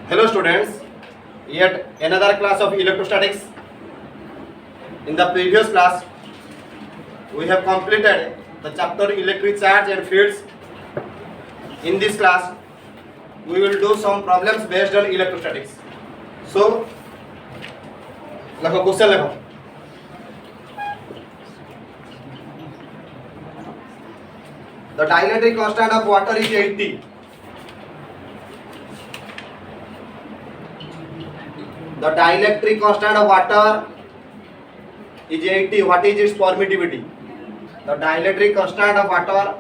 Hello students, yet another class of electrostatics. In the previous class, we have completed the chapter electric charge and fields. In this class, we will do some problems based on electrostatics. So, question lekho. The dielectric constant of water is 80. The dielectric constant of water is 80. What is its permittivity? The dielectric constant of water.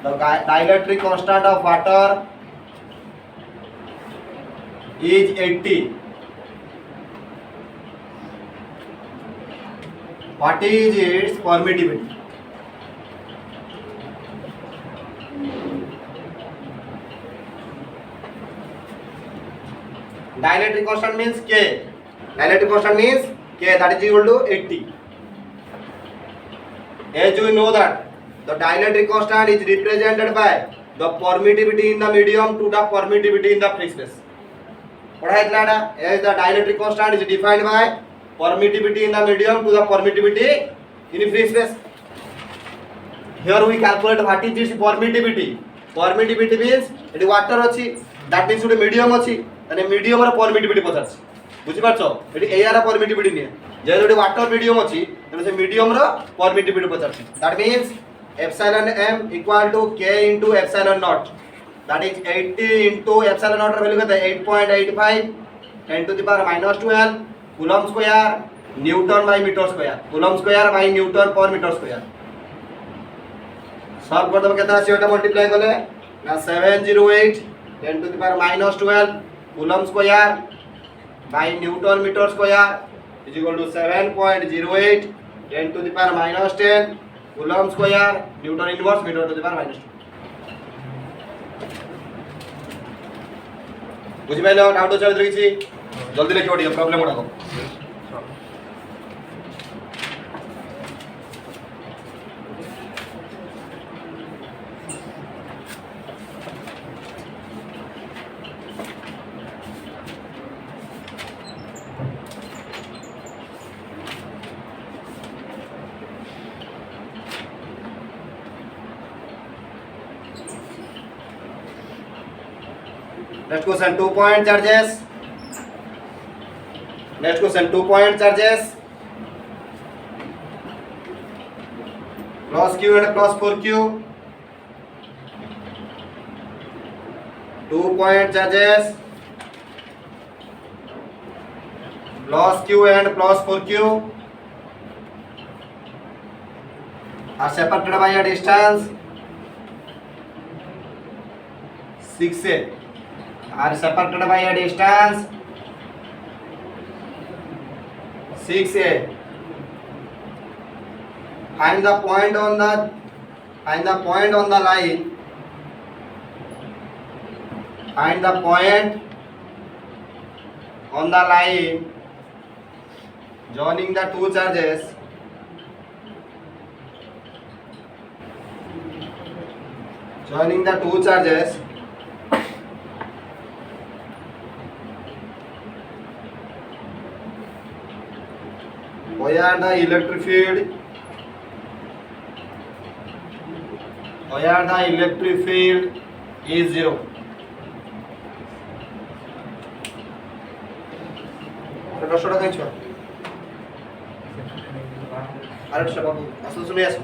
The dielectric constant of water is 80. What is its permittivity? Dielectric constant means K. Dielectric constant means K, that is equal to 80. As you know that the dielectric constant is represented by the permittivity in the medium to the permittivity in the free space. As the dielectric constant is defined by permittivity in the medium to the permittivity in free space. Here we calculate what is this permittivity. Permittivity means it water अछि, that means it medium अछि. তাহলে medium এর permittivity পছাছি বুঝি পারছো এটি air এর permittivity নিয়ে যেহেতু এটি ওয়াটার মিডিয়াম আছে তাহলে সে মিডিয়াম এর পারমিটিভিটি পছাছি that means epsilon m equal to k into epsilon naught that is 80 into epsilon naught এর ভ্যালু কত 8.85 10 to the power -12 coulomb square newton by metre square coulomb square by newton per metre square সব করতে কত আছে ওটা multiply করলে না 708 10 to the power -12 Coulomb square by Newton meter square is equal to 7.08 10 to the power -10 Coulomb square Newton inverse meter to the power -2 বুঝি পাইলো doubt আছে দেখছি জলদি লিখো ওটি প্রবলেম ওটা Next question, 2-point charges. Next question, 2-point charges. Plus Q and plus 4Q. 2-point charges. Plus Q and plus 4Q are separated by a distance 6a. Are separated by a distance 6a. Find the point on the line. Find the point on the line joining the two charges. Joining the two charges. Where the electric field is 0. প্রশ্নটা দেখছো আরেকটা বাবু আসলে শুনে আসো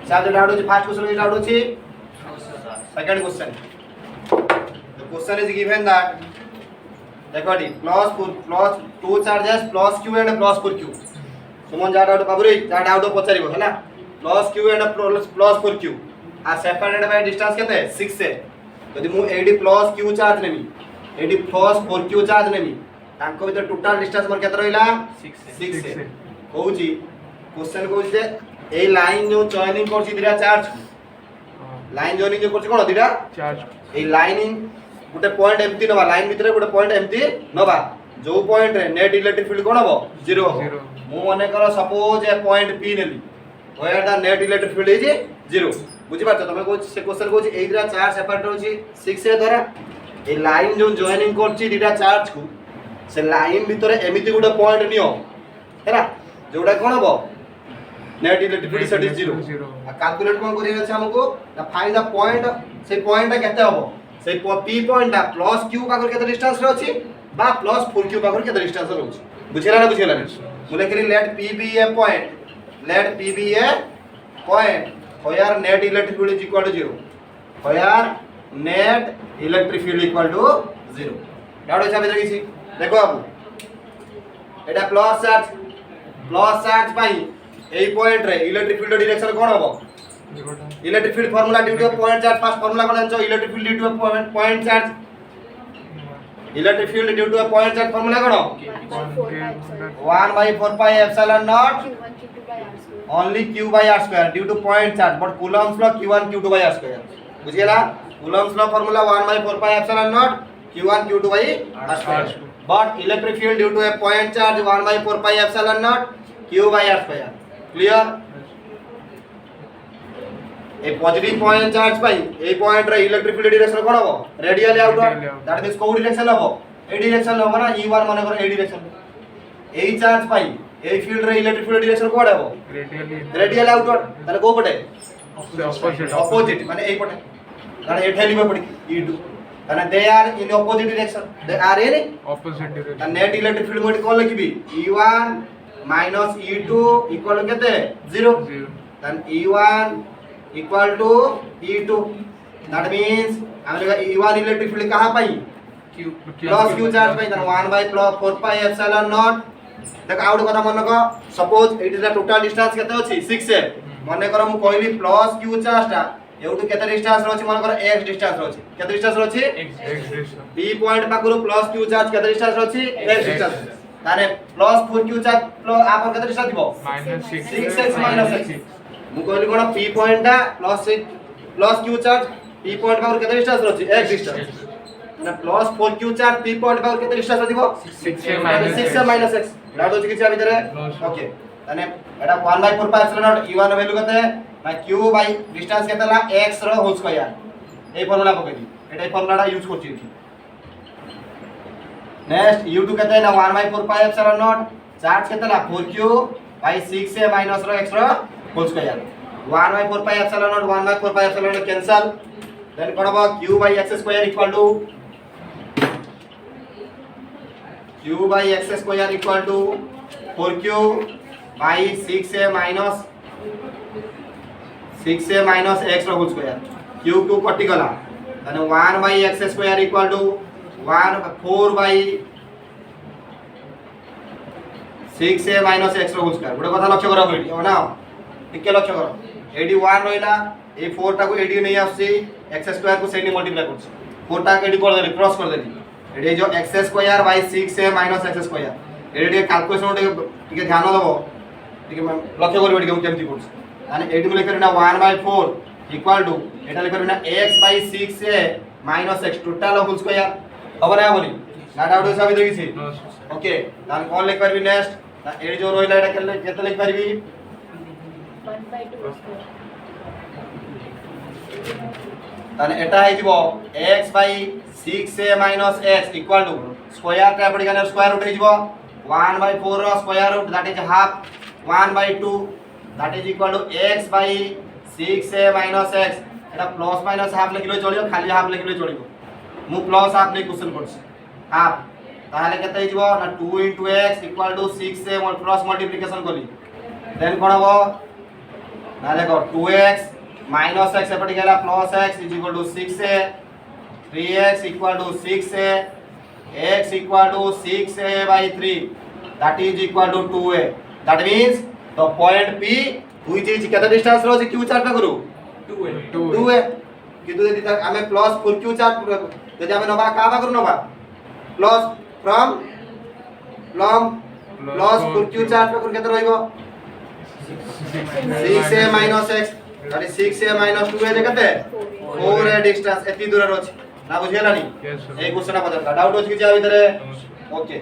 Second doubt is first question is doubt is second question. The question is given that देखोटी plus two charges plus Q and plus 4Q. सुमन जा doubt बाबुरे जा doubt पचारिबो हैला plus Q and plus 4Q are separated by distance केते 6 से यदि मु एडी plus Q charge नेमी एडी plus 4Q चार्ज नेमी तांको भीतर टोटल डिस्टेंस मोर केते रहिला 6 से कहूची क्वेश्चन कहूची जे ए लाइन जो जॉइनिंग करछि दिरा चार्ज लाइन जॉइनिंग जो करछ कोन दिटा चार्ज ए लाइनिंग गुटे पॉइंट एम्प्टी नबा लाइन भितरे गुटे पॉइंट एम्प्टी नबा जो पॉइंट रे नेट इलेक्ट्रिक फील्ड कोन हबो जीरो मु मने करो सपोज ए पॉइंट पी नेली where the net electric field is zero बुझि पाछो तमे को से क्वेश्चन को एइरा चार्ज सेपरेट होची 6 ए द्वारा ए लाइन जो जॉइनिंग करछि दिटा चार्ज को से लाइन भितरे एमिति गुटे पॉइंट नियो हेरा जोडा कोन हबो net electric field set is zero calculate कोन करियो छै हमको द फाइंड द पॉइंट से पॉइंट केते हबो से पी पॉइंट दा प्लस क्यू पाकर केते डिस्टेंस रे अछि बा प्लस 4q पाकर केते डिस्टेंस रे अछि बुझिला ना बुझिला मु लेकरी let p be a point let p be a point where net electric field is equal to 0 where net electric field equal to 0 doubt है साबित किसी देखो अब एटा प्लस चार्ज पाई एई पॉइंट रे इलेक्ट्रिक फील्ड डायरेक्शन कोन हबो electric field formula due to point charge first formula कोन आंसो electric field due to point charge electric field due to point charge formula cone 1 by 4 pi epsilon naught only q by r square due to point charge but coulomb's law q1 q2 by r square बुझिएला coulomb's law formula 1 by 4 pi epsilon naught q1 q2 by r square but electric field due to a point charge 1 by 4 pi epsilon naught q by r square clear a positive point charge पाई ए point रे electric field direction कोन हबो radially outward that means को direction हबो ए direction हबो ना e1 माने कर ए डायरेक्शन ए चार्ज पाई ए फील्ड रे इलेक्ट्रिक फील्ड डायरेक्शन कोड हबो रेडियली आउटवर्ड ताले को पटे ऑपोजिट माने ए पटे ताले ए ठेली में पड़ी e2 ताने they are in opposite direction they are in opposite direction ता नेट इलेक्ट्रिक फील्ड मोड कोन लिखबी e1 माइनस e2 इक्वल केते 0 then e1 equal to e2 that means हम लोग e1 इलेक्ट्रिक फील्ड कहां पाई q plus q charge pi then 1 by 4 pi epsilon naught देख out कथा मन को suppose it is the total distance केते अछि 6 से माने कर हम कहली प्लस q चार्ज ता एउटु केते डिस्टेंस रहछि मन कर x डिस्टेंस रहछि केते डिस्टेंस रहछि x डिस्टेंस b पॉइंट पाकुर प्लस q चार्ज केते डिस्टेंस रहछि x डिस्टेंस ताने प्लस 4q चार्ज प्लस आपन केते डिस्टेंस दिबो -6x -x मु कहली कोन p पॉइंट दा plus q charge p point power केते डिस्टेंस रहछि x डिस्टेंस ना plus 4q charge p point power केते डिस्टेंस रहथिबो 6 x डाउट होछि कि आ भितरे ओके तने एटा 1 by 4 pi epsilon naught e1 value केते ना q by डिस्टेंस केते ला x रो होल स्क्वायर ए फार्मूला पकेली एटा फार्मूलाटा यूज करछि नेक्स्ट u2 केते ना 1 by 4 pi epsilon naught charge केते ला 4q by 6a minus रो x रो whole square 1 by 4 pi epsilon naught 1 by 4 pi epsilon naught cancel then what about q by x square equal to q by x square equal to 4q by 6a minus x रो whole square q q कटि गला then 1 by x square equal to 4 by 6a minus x रो whole square गोटे कथा लक्ष्य करा पड़ी हो ना टिके लक्ष्य करो एडी 1 रहिला ए 4 टा को एडी नै आसी x स्क्वायर को सेनी मल्टीप्लाई करछ 4 टा के एडी कर देली क्रॉस कर देली एडी जो x square by 6a minus x square एडी कैलकुलेशन टिके ध्यान दबो टिके लक्ष्य करबो टिके केमति करछ माने एडी में लेकर ना 1 by 4 इक्वल टू एटा लेकर ना x by 6a minus x total whole square खबर है बोली ना डाउट है साबित होई छी ओके दान कोन लिख परबी नेक्स्ट ना एडी जो रोइला एटा केते लिख परबी 1 by 2 ताने एटा हे दिबो x by 6a minus x equal to square टा पड़ी गने स्क्वायर रूट हे दिबो 1 by 4 रो square root that is half 1 by 2 that is equal to x by 6a minus x एटा प्लस माइनस हाफ लिखले चलियो खाली हाफ लिखले चलियो मु प्लस हाफ नै क्वेश्चन करछि हाफ ताले केते हे दिबो ना 2 into x equal to 6a cross multiplication करी देन कोन हबो ना देखो 2x minus x एपटी गेला plus x is equal to 6a 3x equal to 6a x equal to 6a by 3 that is equal to 2a that means the point p which is केते distance रो q chart करू 2a कितु यदि तक हमें plus 4q chart यदि हमें नबा का बा करू नबा plus from plus 4q chart पे केते रहइबो 6a minus x that is 6a minus 2a देखते 4a distance एती दूर रोच ना बुझेला नी Yes, sir. एक क्वेश्चन पता डाउट होच कि जा इधर okay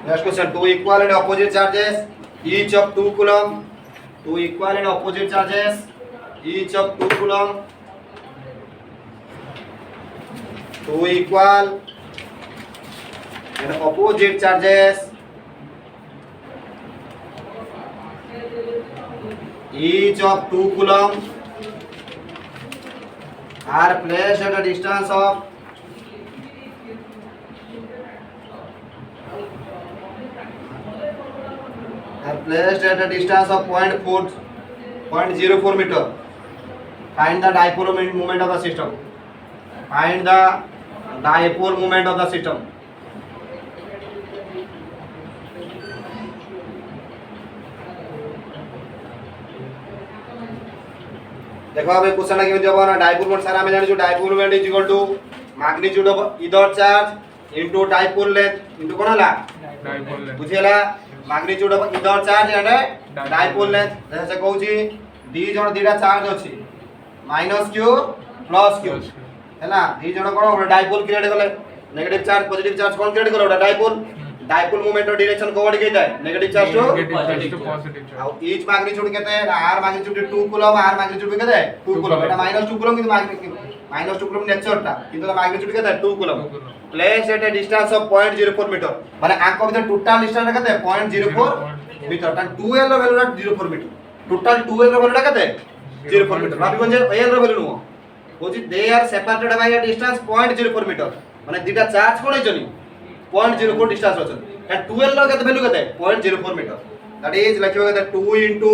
Next question, two equal and opposite charges, each of 2 coulomb. Two equal and opposite charges, each of 2 coulomb. Two equal and opposite charges, each of 2 coulomb are placed at a distance of placed at a distance of 0.04 meter. Find the dipole moment of the system. Find the dipole moment of the system. देखो अब question के जब ना dipole moment सारा में जाने जो dipole moment is equal to magnitude of either charge into dipole length into कोन हला Dipole length. बुझेला magnitude of either charge and dipole length जैसे कहू छी दी जण दीटा चार्ज अछि माइनस q प्लस q हैला दी जण कोन डाइपोल क्रिएट करले नेगेटिव चार्ज पॉजिटिव चार्ज कोन क्रिएट करो डाइपोल डाइपोल मोमेंट और डायरेक्शन कोड के जाए negative charge to Negative to positive charge. अब ईच मैग्नीट्यूड कहते हैं r magnitude 2 coulomb r magnitude कहते हैं 2 कूलम এটা -2 कूलम কিন্তু माइनस 2 कूलम नेचरটা কিন্তু मैग्नीट्यूड कहते हैं 2 coulomb 2 coulomb. Placed at a distance of 0.04 metre माने आंक ভিতর টোটাল डिस्टेंस कहते हैं 0.04 मीटर তাহলে 2l এর ভ্যালুটা 04 মিটার টোটাল 2l এর ভ্যালুটা कहते हैं 04 মিটার ভাবিবন যে l এর ভ্যালু নুহ বলছি দে আর সেপারেটেড বাই এ ডিস্টেंस 0.04 মিটার মানে দুইটা চার্জ কোন হইছনি 0.04 ডিস্টেंस আছে and 12 ର କେତେ ଭ୍ୟାଲୁ କେତେ 0.04 ମିଟର that is ଲେଖିବ କେତେ 2 into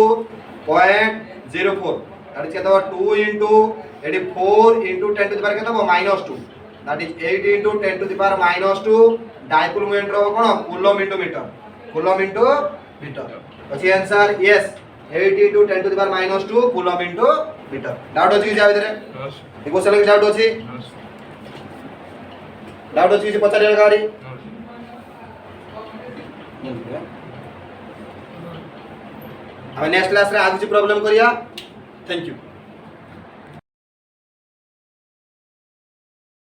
0.04 that is କେତେ ହେବ 2 into ଏଠି 4 into 10 to the power କେତେ ହେବ -2 that is 8 into 10 to the power -2 dipole moment रो कोन कूलम into मीटर अछि answer yes 8 into 10 to the power -2 coulomb into metre doubt अछि कि जा ভিতরে Yes. এই কোশ্চেন के डाउट अछि Yes. डाउट अछि যে পচারিয়া গাড়ি Yes. हमें नेक्स्ट क्लास रे आज प्रॉब्लम करिया थैंक यू।